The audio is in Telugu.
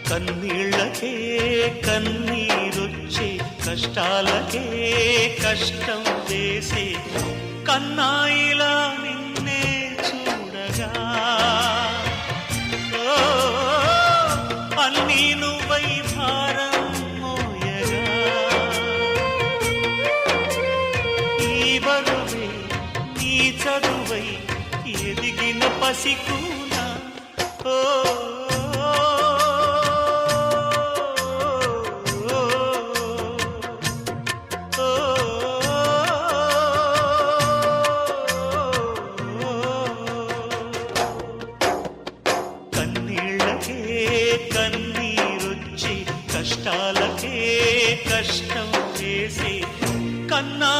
కన్నీళ్ళకే కన్నీరొచ్చే కష్టాలకే కష్టం వేసే కన్నాయిలా నిన్నే చూడగా అన్నీ నువ్వై భారం మోయగా ఈ బరువే నీ చదువై ఎదిగిన పసికూనా ఓ కన్నీరొచ్చి కష్టాలకే కష్టం వేసే కన్నా